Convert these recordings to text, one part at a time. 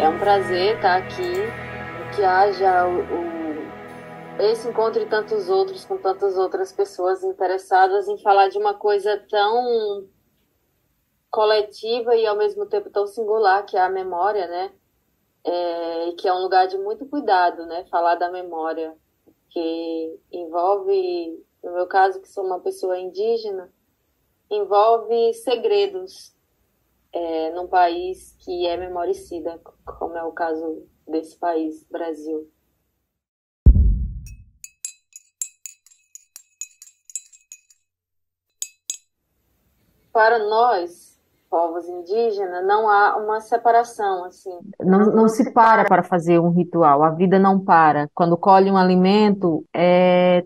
É um prazer estar aqui, que haja esse encontro e tantos outros com tantas outras pessoas interessadas em falar de uma coisa tão coletiva e ao mesmo tempo tão singular, que é a memória, né? E que é um lugar de muito cuidado, né? Falar da memória, que envolve, no meu caso, que sou uma pessoa indígena, envolve segredos, num país que é memoricida, como é o caso desse país, Brasil. Para nós, povos indígenas, não há uma separação, assim. Não se para fazer um ritual, a vida não para. Quando colhe um alimento,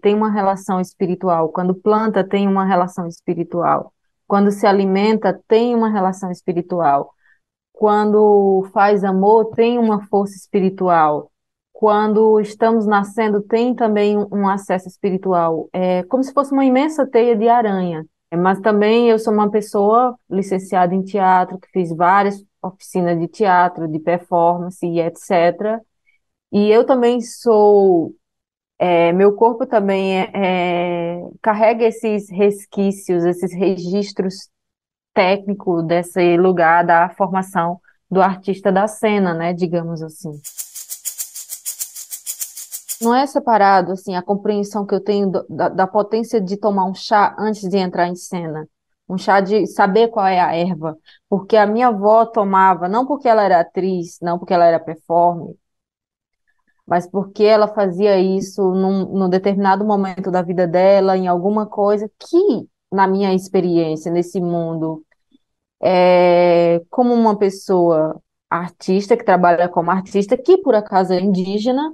tem uma relação espiritual. Quando planta, tem uma relação espiritual. Quando se alimenta, tem uma relação espiritual. Quando faz amor, tem uma força espiritual. Quando estamos nascendo, tem também um acesso espiritual. É como se fosse uma imensa teia de aranha. Mas também eu sou uma pessoa licenciada em teatro, que fiz várias oficinas de teatro, de performance e etc. E eu também sou, meu corpo também carrega esses resquícios, esses registros técnicos desse lugar da formação do artista da cena, né, digamos assim. Não é separado, assim, a compreensão que eu tenho da potência de tomar um chá antes de entrar em cena. Um chá de saber qual é a erva. Porque a minha avó tomava, não porque ela era atriz, não porque ela era performer, mas porque ela fazia isso num determinado momento da vida dela, em alguma coisa que, na minha experiência, nesse mundo, como uma pessoa artista, que trabalha como artista, que por acaso é indígena,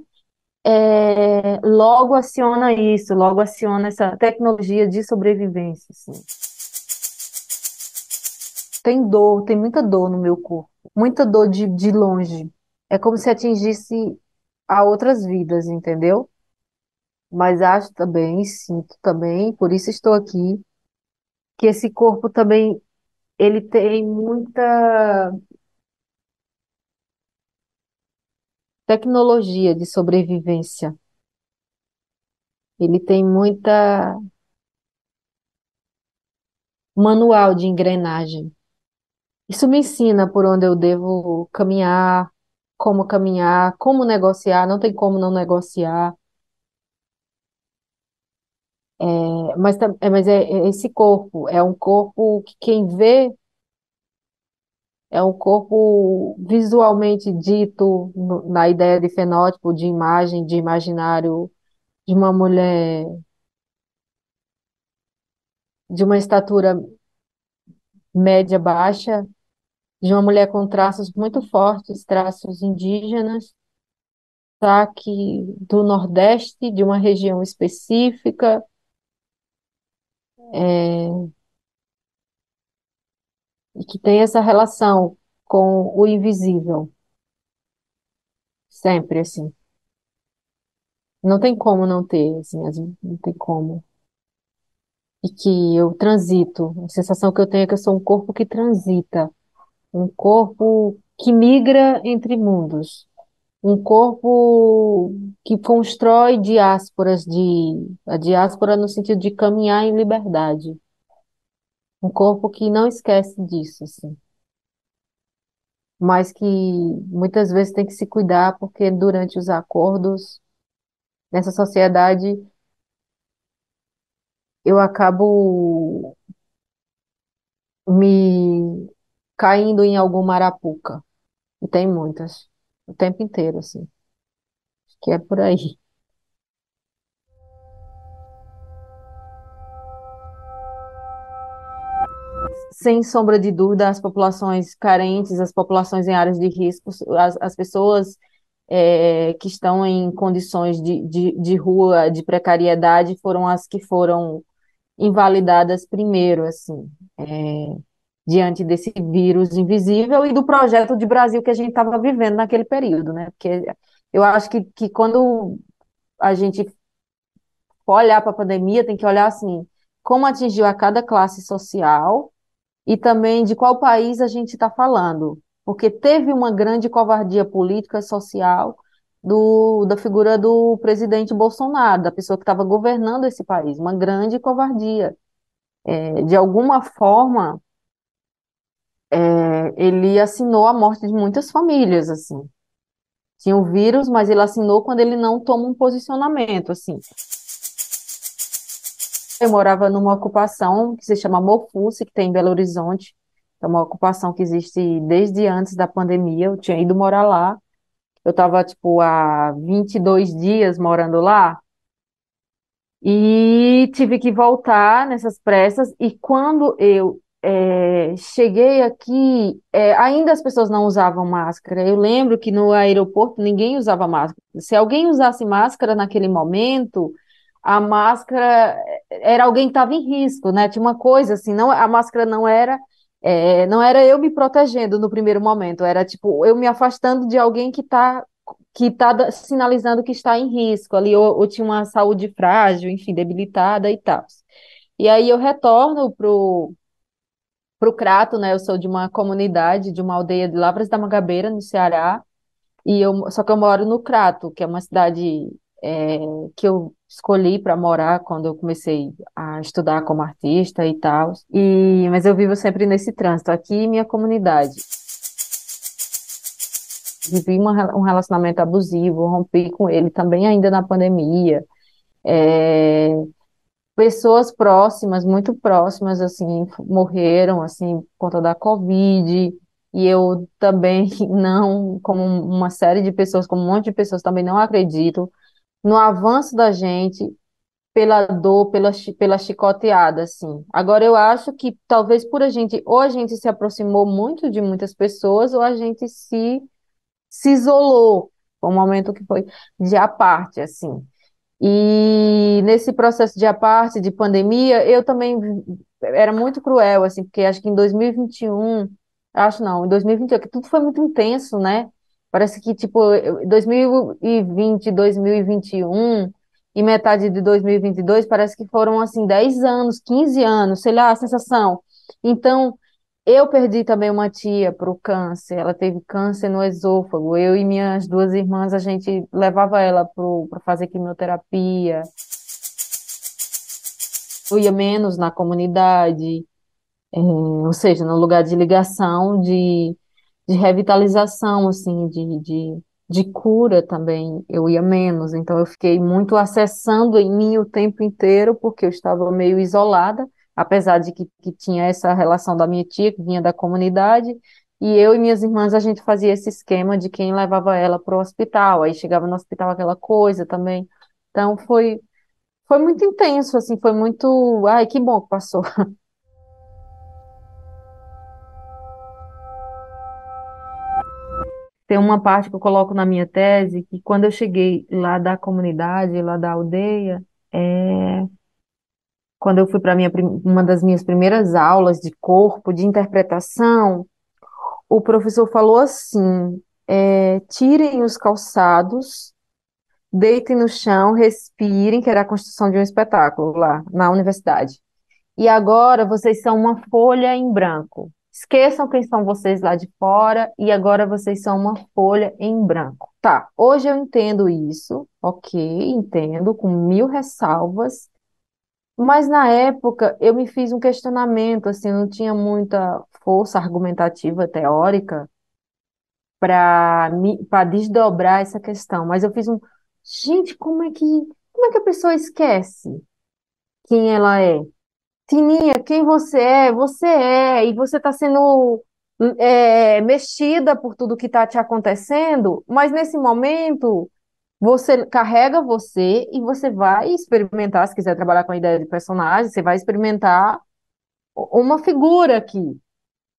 logo aciona isso, logo aciona essa tecnologia de sobrevivência, assim. Tem dor, tem muita dor no meu corpo, muita dor de longe. É como se atingisse a outras vidas, entendeu? Mas acho também, sinto também, por isso estou aqui, que esse corpo também, ele tem muita tecnologia de sobrevivência. Ele tem muita manual de engrenagem. Isso me ensina por onde eu devo caminhar, como negociar, não tem como não negociar. Mas esse corpo, é um corpo que quem vê é um corpo visualmente dito na ideia de fenótipo, de imagem, de imaginário de uma mulher de uma estatura média baixa, de uma mulher com traços muito fortes, traços indígenas, sotaque do Nordeste, de uma região específica, e que tem essa relação com o invisível, sempre assim. Não tem como não ter, assim, não tem como. E que eu transito, a sensação que eu tenho é que eu sou um corpo que transita, um corpo que migra entre mundos, um corpo que constrói a diáspora no sentido de caminhar em liberdade, um corpo que não esquece disso, assim, mas que muitas vezes tem que se cuidar porque durante os acordos nessa sociedade eu acabo me caindo em alguma arapuca, e tem muitas, o tempo inteiro, assim, que é por aí. Sem sombra de dúvida, as populações carentes, as populações em áreas de risco, as pessoas que estão em condições de rua, de precariedade, foram as que foram invalidadas primeiro, assim, diante desse vírus invisível e do projeto de Brasil que a gente estava vivendo naquele período, né? Porque eu acho que quando a gente for olhar para a pandemia, tem que olhar assim, como atingiu a cada classe social e também de qual país a gente está falando. porque teve uma grande covardia política e social da figura do presidente Bolsonaro, da pessoa que estava governando esse país, uma grande covardia. De alguma forma, ele assinou a morte de muitas famílias, assim. Tinha o vírus, mas ele assinou quando ele não toma um posicionamento, assim. Eu morava numa ocupação que se chama Mofus, que tem em Belo Horizonte. É uma ocupação que existe desde antes da pandemia. Eu tinha ido morar lá. Eu estava, tipo, há 22 dias morando lá. E tive que voltar nessas pressas. E quando eu cheguei aqui, ainda as pessoas não usavam máscara. Eu lembro que no aeroporto ninguém usava máscara. Se alguém usasse máscara naquele momento, a máscara era alguém que estava em risco, né? Tinha uma coisa assim, não, a máscara não era eu me protegendo no primeiro momento, era tipo eu me afastando de alguém que está sinalizando que está em risco ali, ou tinha uma saúde frágil, enfim, debilitada e tal. E aí eu retorno pro Crato, né? Eu sou de uma comunidade, de uma aldeia de Lavras da Mangabeira, no Ceará, só que eu moro no Crato, que é uma cidade é, que eu escolhi para morar quando eu comecei a estudar como artista e tal. Mas eu vivo sempre nesse trânsito, aqui minha comunidade. Vivi um relacionamento abusivo, rompi com ele também ainda na pandemia. É, pessoas próximas, muito próximas, assim, morreram, assim, por conta da Covid, e eu também não, como uma série de pessoas, como um monte de pessoas, também não acredito no avanço da gente pela dor, pela chicoteada, assim. Agora, eu acho que talvez ou a gente se aproximou muito de muitas pessoas, ou a gente se isolou. Foi um momento que foi de à parte, assim. E nesse processo de à parte, de pandemia, eu também era muito cruel, assim, porque acho que em 2021, acho não, em 2021, que tudo foi muito intenso, né? Parece que, tipo, 2020, 2021 e metade de 2022, parece que foram, assim, 10 anos, 15 anos, sei lá, a sensação. Então, eu perdi também uma tia para o câncer. Ela teve câncer no esôfago. Eu e minhas duas irmãs, a gente levava ela para fazer quimioterapia. Eu ia menos na comunidade, ou seja, no lugar de ligação, de revitalização, assim, de cura também. Eu ia menos. Então, eu fiquei muito acessando em mim o tempo inteiro, porque eu estava meio isolada, apesar de que tinha essa relação da minha tia, que vinha da comunidade, e eu e minhas irmãs, a gente fazia esse esquema de quem levava ela para o hospital, aí chegava no hospital aquela coisa também. Então, foi muito intenso, assim, foi muito. Ai, que bom que passou. Tem uma parte que eu coloco na minha tese que quando eu cheguei lá da comunidade, lá da aldeia, é, quando eu fui para uma das minhas primeiras aulas de corpo, de interpretação, o professor falou assim: tirem os calçados, deitem no chão, respirem, que era a construção de um espetáculo lá na universidade. E agora vocês são uma folha em branco. Esqueçam quem são vocês lá de fora e agora vocês são uma folha em branco. Tá, hoje eu entendo isso, ok, entendo, com mil ressalvas, mas na época eu me fiz um questionamento, assim, não tinha muita força argumentativa teórica para desdobrar essa questão, mas eu fiz gente, como é que a pessoa esquece quem ela é? Tininha, quem você é, e você está sendo mexida por tudo que está te acontecendo, mas nesse momento você carrega você e você vai experimentar, se quiser trabalhar com a ideia de personagem, você vai experimentar uma figura aqui.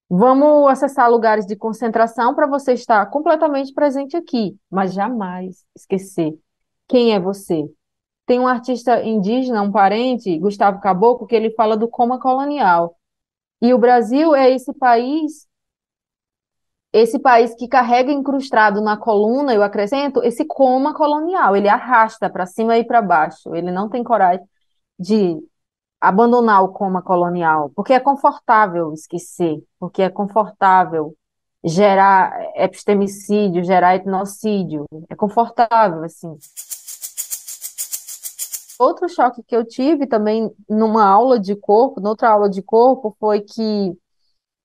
Vamos acessar lugares de concentração para você estar completamente presente aqui, mas jamais esquecer quem é você. Tem um artista indígena, um parente, Gustavo Caboclo, que ele fala do coma colonial. E o Brasil é esse país que carrega incrustado na coluna, eu acrescento, esse coma colonial. Ele arrasta para cima e para baixo. Ele não tem coragem de abandonar o coma colonial, porque é confortável esquecer, porque é confortável. gerar epistemicídio, gerar etnocídio. É confortável, assim. Outro choque que eu tive também numa aula de corpo, noutra aula de corpo, foi que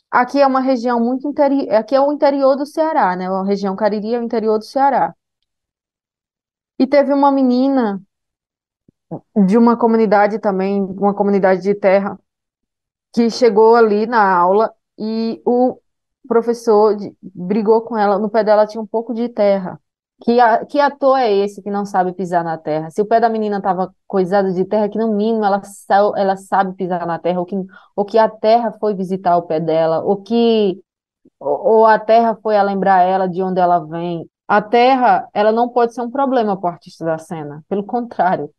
aqui é uma região muito interior, aqui é o interior do Ceará, né? A região Cariri é o interior do Ceará. E teve uma menina de uma comunidade também, uma comunidade de terra, que chegou ali na aula e o professor brigou com ela, no pé dela tinha um pouco de terra. Que ator é esse que não sabe pisar na terra? Se o pé da menina estava coisado de terra, que no mínimo ela sabe pisar na terra, ou que a terra foi visitar o pé dela, ou a terra foi a lembrar ela de onde ela vem. A terra, ela não pode ser um problema para o artista da cena, pelo contrário.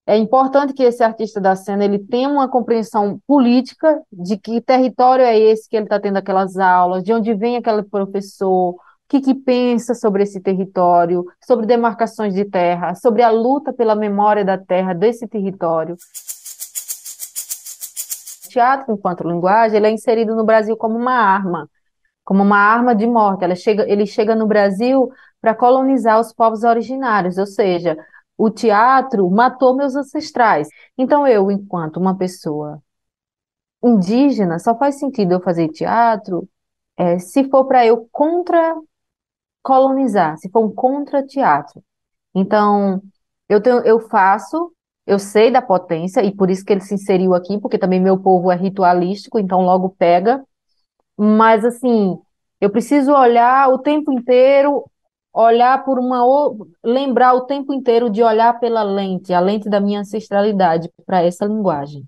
É importante que esse artista da cena ele tenha uma compreensão política de que território é esse que ele está tendo aquelas aulas, de onde vem aquele professor, o que pensa sobre esse território, sobre demarcações de terra, sobre a luta pela memória da terra desse território. O teatro, enquanto linguagem, ele é inserido no Brasil como uma arma de morte. Ele chega no Brasil para colonizar os povos originários, ou seja, o teatro matou meus ancestrais. Então, eu, enquanto uma pessoa indígena, só faz sentido eu fazer teatro se for para eu contra-colonizar, se for um contra-teatro. Então, eu faço, eu sei da potência, e por isso que ele se inseriu aqui, porque também meu povo é ritualístico, então logo pega. Mas, assim, eu preciso olhar o tempo inteiro, olhar por lembrar o tempo inteiro de olhar pela lente, a lente da minha ancestralidade para essa linguagem.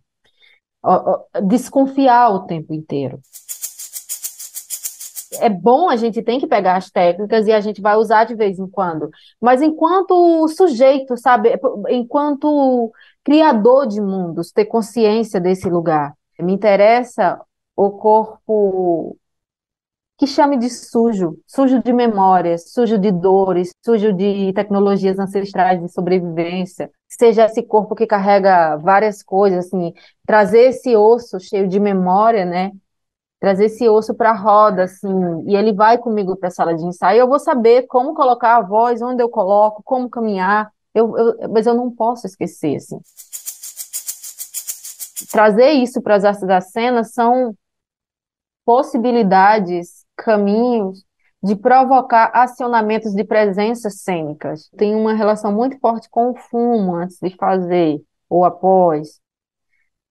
Desconfiar o tempo inteiro. É bom, a gente tem que pegar as técnicas e a gente vai usar de vez em quando, mas enquanto sujeito, sabe, enquanto criador de mundos, ter consciência desse lugar. Me interessa o corpo que chame de sujo, sujo de memórias, sujo de dores, sujo de tecnologias ancestrais de sobrevivência, seja esse corpo que carrega várias coisas, assim, trazer esse osso cheio de memória, né? Trazer esse osso para a roda, assim, e ele vai comigo para a sala de ensaio, eu vou saber como colocar a voz, onde eu coloco, como caminhar, mas eu não posso esquecer, assim. Trazer isso para as artes da cena são possibilidades, caminhos de provocar acionamentos de presenças cênicas. Tem uma relação muito forte com o fumo antes de fazer ou após.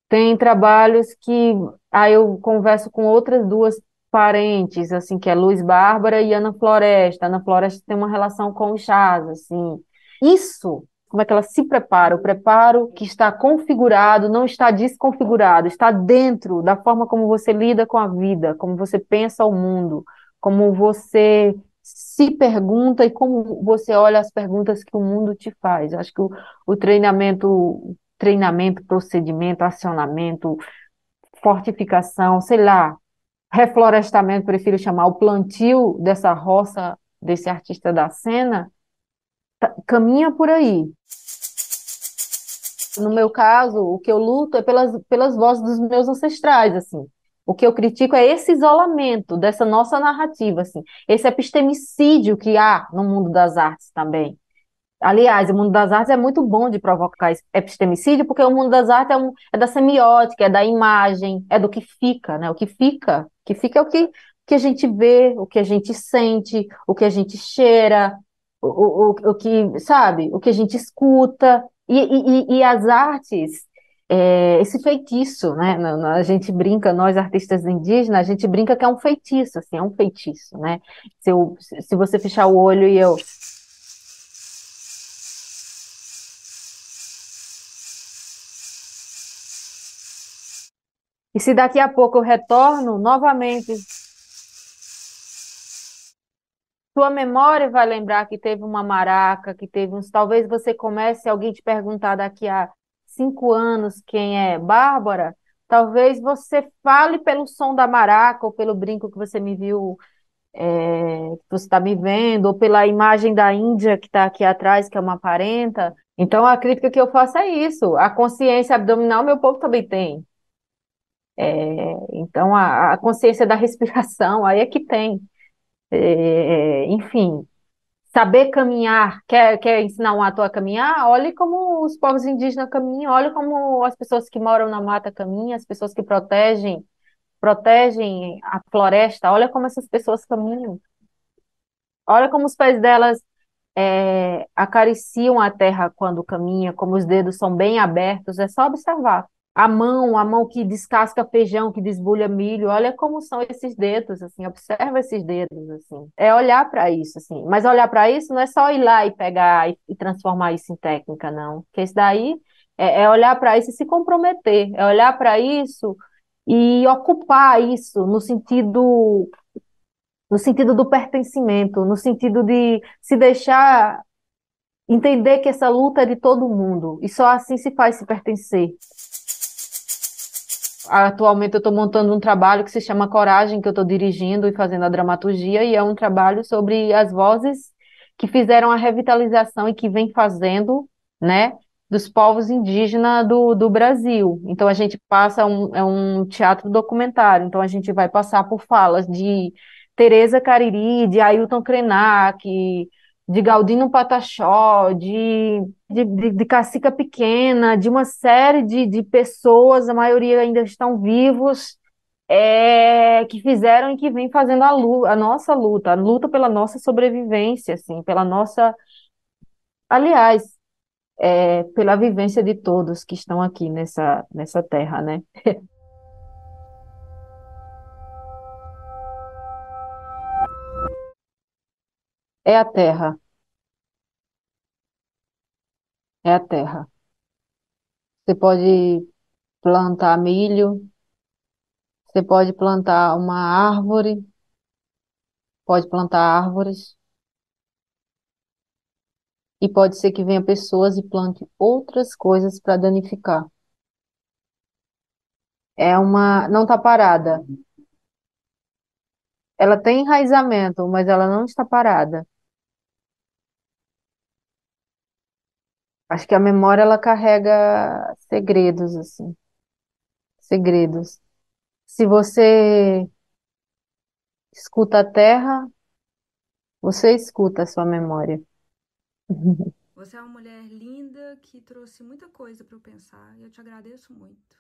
Tem trabalhos que aí eu converso com outras duas parentes, assim, que é Luz Bárbara e Ana Floresta. Ana Floresta tem uma relação com o chás, assim. Isso, como é que ela se prepara? O preparo que está configurado, não está desconfigurado, está dentro da forma como você lida com a vida, como você pensa o mundo, como você se pergunta e como você olha as perguntas que o mundo te faz. Eu acho que o treinamento, procedimento, acionamento, fortificação, sei lá, reflorestamento, prefiro chamar o plantio dessa roça, desse artista da cena, caminha por aí. No meu caso, o que eu luto é pelas vozes dos meus ancestrais, assim. O que eu critico é esse isolamento dessa nossa narrativa, assim, esse epistemicídio que há no mundo das artes também. Aliás, o mundo das artes é muito bom de provocar epistemicídio, porque o mundo das artes é da semiótica, é da imagem, é do que fica, né? O que fica é o que a gente vê, o que a gente sente, o que a gente cheira, o que, sabe, o que a gente escuta. E as artes, esse feitiço, né? A gente brinca, nós artistas indígenas, a gente brinca que é um feitiço, assim, é um feitiço, né? Se você fechar o olho e eu E se daqui a pouco eu retorno novamente, sua memória vai lembrar que teve uma maraca, que teve uns. Talvez você comece, alguém te perguntar daqui a 5 anos quem é Bárbara. Talvez você fale pelo som da maraca, ou pelo brinco que você me viu, que você está me vendo, ou pela imagem da Índia que está aqui atrás, que é uma parenta. Então, a crítica que eu faço é isso. A consciência abdominal, meu povo também tem. Então, a consciência da respiração, aí é que tem. Enfim, saber caminhar, quer ensinar um ator a caminhar? Olhe como os povos indígenas caminham, olhe como as pessoas que moram na mata caminham, as pessoas que protegem a floresta, olha como essas pessoas caminham. Olha como os pés delas acariciam a terra quando caminha, como os dedos são bem abertos, é só observar. A mão que descasca feijão, que desbulha milho, olha como são esses dedos, assim, observa esses dedos, assim. É olhar para isso, assim. Mas olhar para isso não é só ir lá e pegar e transformar isso em técnica, não. Porque isso daí é olhar para isso e se comprometer, é olhar para isso e ocupar isso no sentido do pertencimento, no sentido de se deixar entender que essa luta é de todo mundo e só assim se faz se pertencer. Atualmente eu estou montando um trabalho que se chama Coragem, que eu estou dirigindo e fazendo a dramaturgia, e é um trabalho sobre as vozes que fizeram a revitalização e que vem fazendo, né, dos povos indígenas do Brasil. Então a gente passa é um teatro documentário, então a gente vai passar por falas de Teresa Cariri, de Ailton Krenak, de Galdino Pataxó, de Cacica Pequena, de uma série de pessoas, a maioria ainda estão vivos, que fizeram e que vem fazendo a nossa luta, a luta pela nossa sobrevivência, assim, pela nossa, aliás, pela vivência de todos que estão aqui nessa terra, né? É a terra, é a terra. Você pode plantar milho, você pode plantar uma árvore, pode plantar árvores, e pode ser que venha pessoas e plante outras coisas para danificar. Não está parada. Ela tem enraizamento, mas ela não está parada. Acho que a memória ela carrega segredos assim, segredos. Se você escuta a terra, você escuta a sua memória. Você é uma mulher linda que trouxe muita coisa para eu pensar e eu te agradeço muito.